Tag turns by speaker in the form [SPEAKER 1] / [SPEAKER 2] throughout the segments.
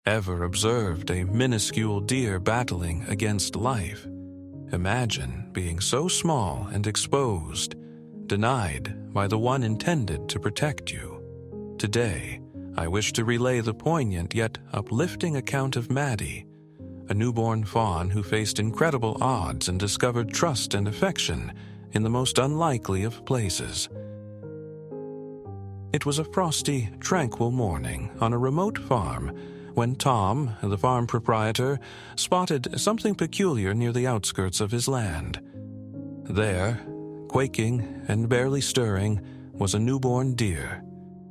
[SPEAKER 1] Ever observed a minuscule deer battling against life? Imagine being so small and exposed, denied by the one intended to protect you. Today, I wish to relay the poignant yet uplifting account of Maddie, a newborn fawn who faced incredible odds and discovered trust and affection in the most unlikely of places. It was a frosty, tranquil morning on a remote farm when Tom, the farm proprietor, spotted something peculiar near the outskirts of his land. There, quaking and barely stirring, was a newborn deer.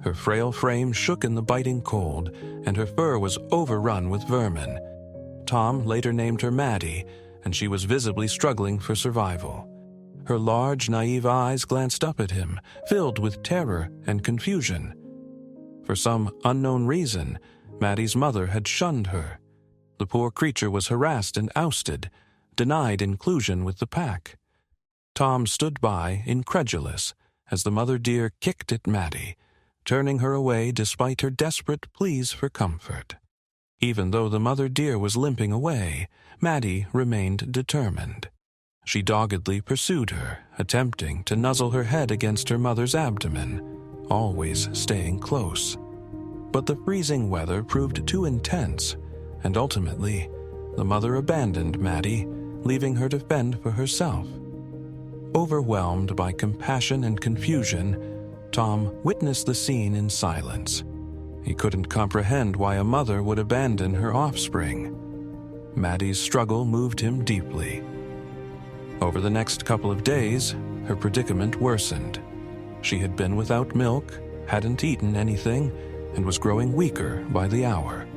[SPEAKER 1] Her frail frame shook in the biting cold, and her fur was overrun with vermin. Tom later named her Maddie, and she was visibly struggling for survival. Her large, naive eyes glanced up at him, filled with terror and confusion. For some unknown reason, Maddie's mother had shunned her. The poor creature was harassed and ousted, denied inclusion with the pack. Tom stood by, incredulous, as the mother deer kicked at Maddie, turning her away despite her desperate pleas for comfort. Even though the mother deer was limping away, Maddie remained determined. She doggedly pursued her, attempting to nuzzle her head against her mother's abdomen, always staying close. But the freezing weather proved too intense, and ultimately, the mother abandoned Maddie, leaving her to fend for herself. Overwhelmed by compassion and confusion, Tom witnessed the scene in silence. He couldn't comprehend why a mother would abandon her offspring. Maddie's struggle moved him deeply. Over the next couple of days, her predicament worsened. She had been without milk, hadn't eaten anything, and was growing weaker by the hour.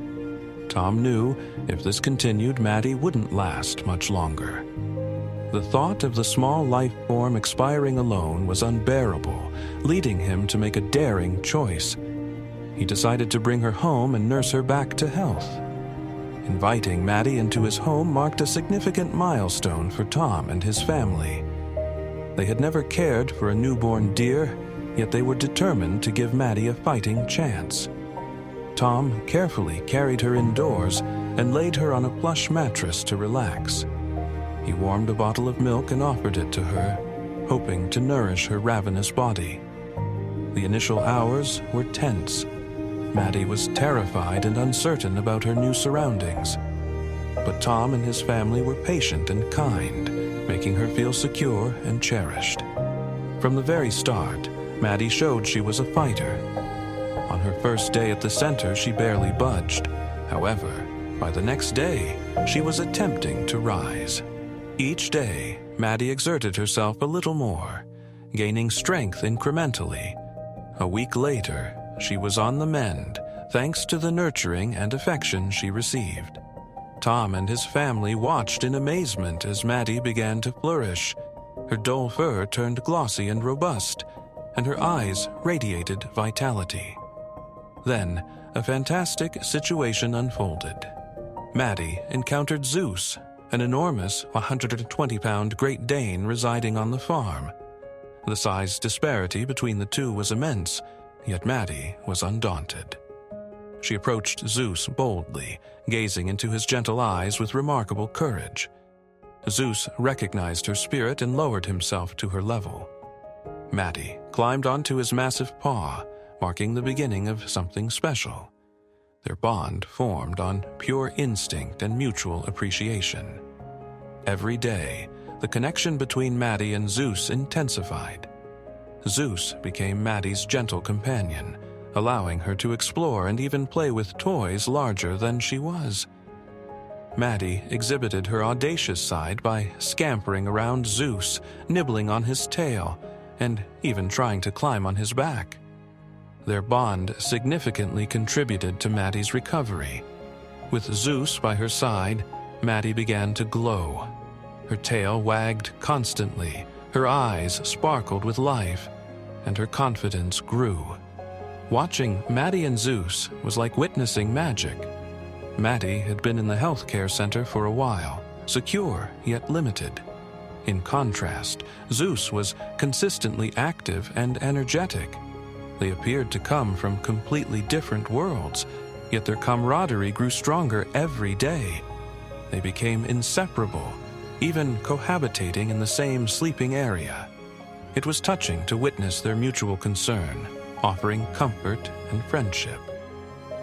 [SPEAKER 1] Tom knew if this continued, Maddie wouldn't last much longer. The thought of the small life form expiring alone was unbearable, leading him to make a daring choice. He decided to bring her home and nurse her back to health. Inviting Maddie into his home marked a significant milestone for Tom and his family. They had never cared for a newborn deer, yet they were determined to give Maddie a fighting chance. Tom carefully carried her indoors and laid her on a plush mattress to relax. He warmed a bottle of milk and offered it to her, hoping to nourish her ravenous body. The initial hours were tense. Maddie was terrified and uncertain about her new surroundings. But Tom and his family were patient and kind, making her feel secure and cherished. From the very start, Maddie showed she was a fighter. On her first day at the center, she barely budged. However, by the next day, she was attempting to rise. Each day, Maddie exerted herself a little more, gaining strength incrementally. A week later, she was on the mend, thanks to the nurturing and affection she received. Tom and his family watched in amazement as Maddie began to flourish. Her dull fur turned glossy and robust, and her eyes radiated vitality. Then, a fantastic situation unfolded. Maddie encountered Zeus, an enormous 120-pound Great Dane residing on the farm. The size disparity between the two was immense, yet Maddie was undaunted. She approached Zeus boldly, gazing into his gentle eyes with remarkable courage. Zeus recognized her spirit and lowered himself to her level. Maddie climbed onto his massive paw, marking the beginning of something special. Their bond formed on pure instinct and mutual appreciation. Every day, the connection between Maddie and Zeus intensified. Zeus became Maddie's gentle companion, allowing her to explore and even play with toys larger than she was. Maddie exhibited her audacious side by scampering around Zeus, nibbling on his tail, and even trying to climb on his back. Their bond significantly contributed to Maddie's recovery. With Zeus by her side, Maddie began to glow. Her tail wagged constantly, her eyes sparkled with life, and her confidence grew. Watching Maddie and Zeus was like witnessing magic. Maddie had been in the healthcare center for a while, secure yet limited. In contrast, Zeus was consistently active and energetic. They appeared to come from completely different worlds, yet their camaraderie grew stronger every day. They became inseparable, even cohabitating in the same sleeping area. It was touching to witness their mutual concern, offering comfort and friendship.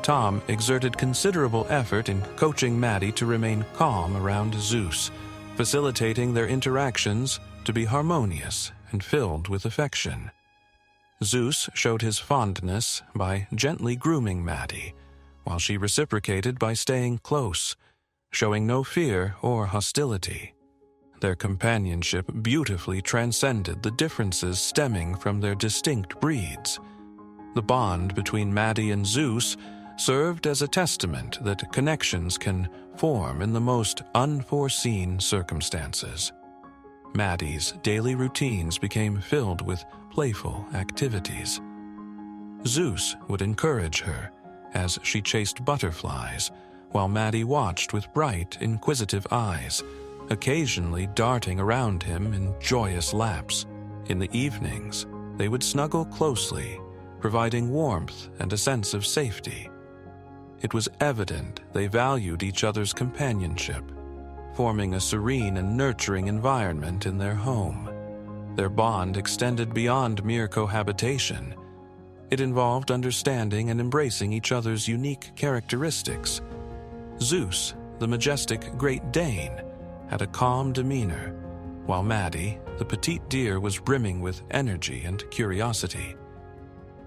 [SPEAKER 1] Tom exerted considerable effort in coaching Maddie to remain calm around Zeus, facilitating their interactions to be harmonious and filled with affection. Zeus showed his fondness by gently grooming Maddie, while she reciprocated by staying close, showing no fear or hostility. Their companionship beautifully transcended the differences stemming from their distinct breeds. The bond between Maddie and Zeus served as a testament that connections can form in the most unforeseen circumstances. Maddie's daily routines became filled with playful activities. Zeus would encourage her as she chased butterflies, while Maddie watched with bright, inquisitive eyes, occasionally darting around him in joyous laps. In the evenings, they would snuggle closely, providing warmth and a sense of safety. It was evident they valued each other's companionship, forming a serene and nurturing environment in their home. Their bond extended beyond mere cohabitation. It involved understanding and embracing each other's unique characteristics. Zeus, the majestic Great Dane, had a calm demeanor, while Maddie, the petite deer, was brimming with energy and curiosity.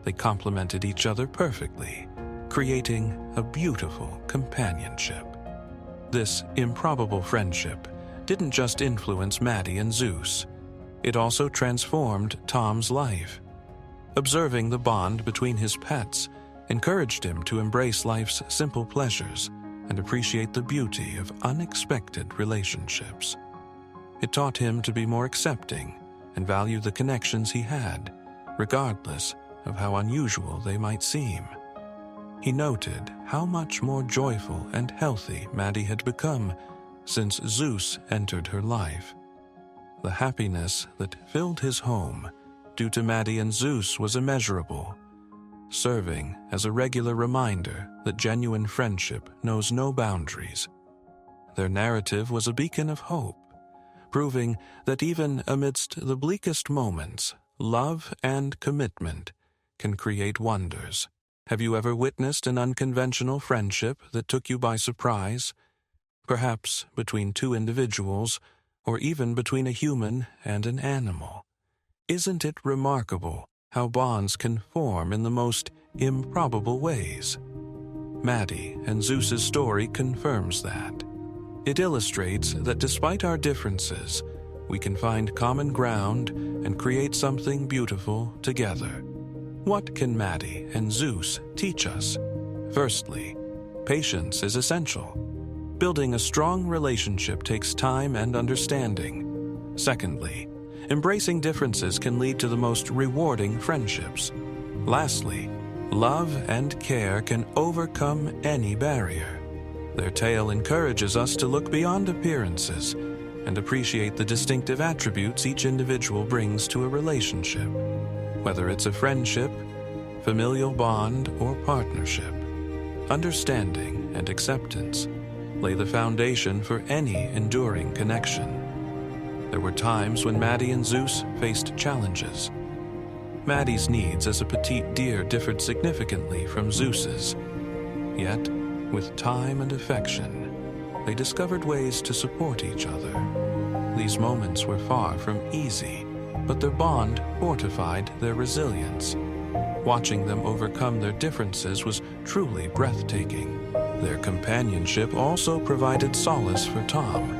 [SPEAKER 1] They complemented each other perfectly, creating a beautiful companionship. This improbable friendship didn't just influence Maddie and Zeus, it also transformed Tom's life. Observing the bond between his pets encouraged him to embrace life's simple pleasures and appreciate the beauty of unexpected relationships. It taught him to be more accepting and value the connections he had, regardless of how unusual they might seem. He noted how much more joyful and healthy Maddie had become since Zeus entered her life. The happiness that filled his home due to Maddie and Zeus was immeasurable, serving as a regular reminder that genuine friendship knows no boundaries. Their narrative was a beacon of hope, proving that even amidst the bleakest moments, love and commitment can create wonders. Have you ever witnessed an unconventional friendship that took you by surprise? Perhaps between two individuals, or even between a human and an animal. Isn't it remarkable how bonds can form in the most improbable ways? Maddie and Zeus's story confirms that. It illustrates that despite our differences, we can find common ground and create something beautiful together. What can Maddie and Zeus teach us? Firstly, patience is essential. Building a strong relationship takes time and understanding. Secondly, embracing differences can lead to the most rewarding friendships. Lastly, love and care can overcome any barrier. Their tale encourages us to look beyond appearances and appreciate the distinctive attributes each individual brings to a relationship. Whether it's a friendship, familial bond, or partnership, understanding and acceptance lay the foundation for any enduring connection. There were times when Maddie and Zeus faced challenges. Maddie's needs as a petite deer differed significantly from Zeus's. Yet, with time and affection, they discovered ways to support each other. These moments were far from easy, but their bond fortified their resilience. Watching them overcome their differences was truly breathtaking. Their companionship also provided solace for Tom.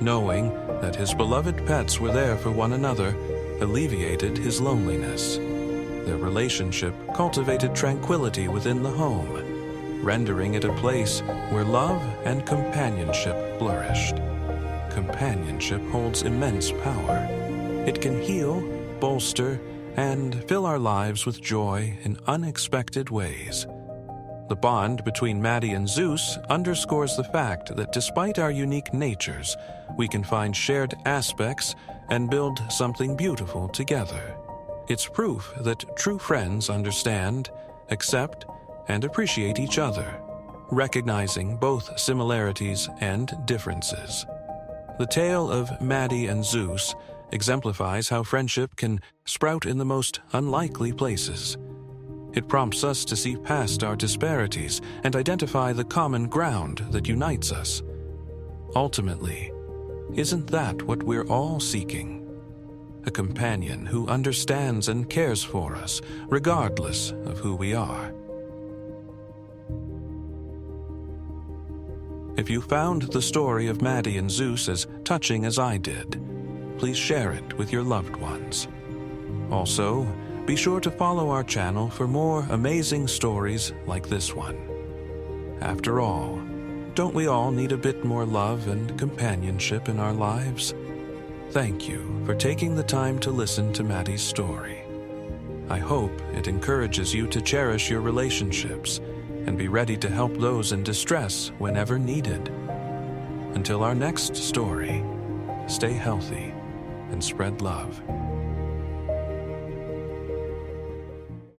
[SPEAKER 1] Knowing that his beloved pets were there for one another alleviated his loneliness. Their relationship cultivated tranquility within the home, rendering it a place where love and companionship flourished. Companionship holds immense power. It can heal, bolster, and fill our lives with joy in unexpected ways. The bond between Maddie and Zeus underscores the fact that despite our unique natures, we can find shared aspects and build something beautiful together. It's proof that true friends understand, accept, and appreciate each other. recognizing both similarities and differences. The tale of Maddie and Zeus exemplifies how friendship can sprout in the most unlikely places. It prompts us to see past our disparities and identify the common ground that unites us. Ultimately, isn't that what we're all seeking? A companion who understands and cares for us, regardless of who we are. If you found the story of Maddie and Zeus as touching as I did, please share it with your loved ones. Also, be sure to follow our channel for more amazing stories like this one. After all, don't we all need a bit more love and companionship in our lives? Thank you for taking the time to listen to Maddie's story. I hope it encourages you to cherish your relationships and be ready to help those in distress whenever needed. Until our next story, stay healthy and spread love.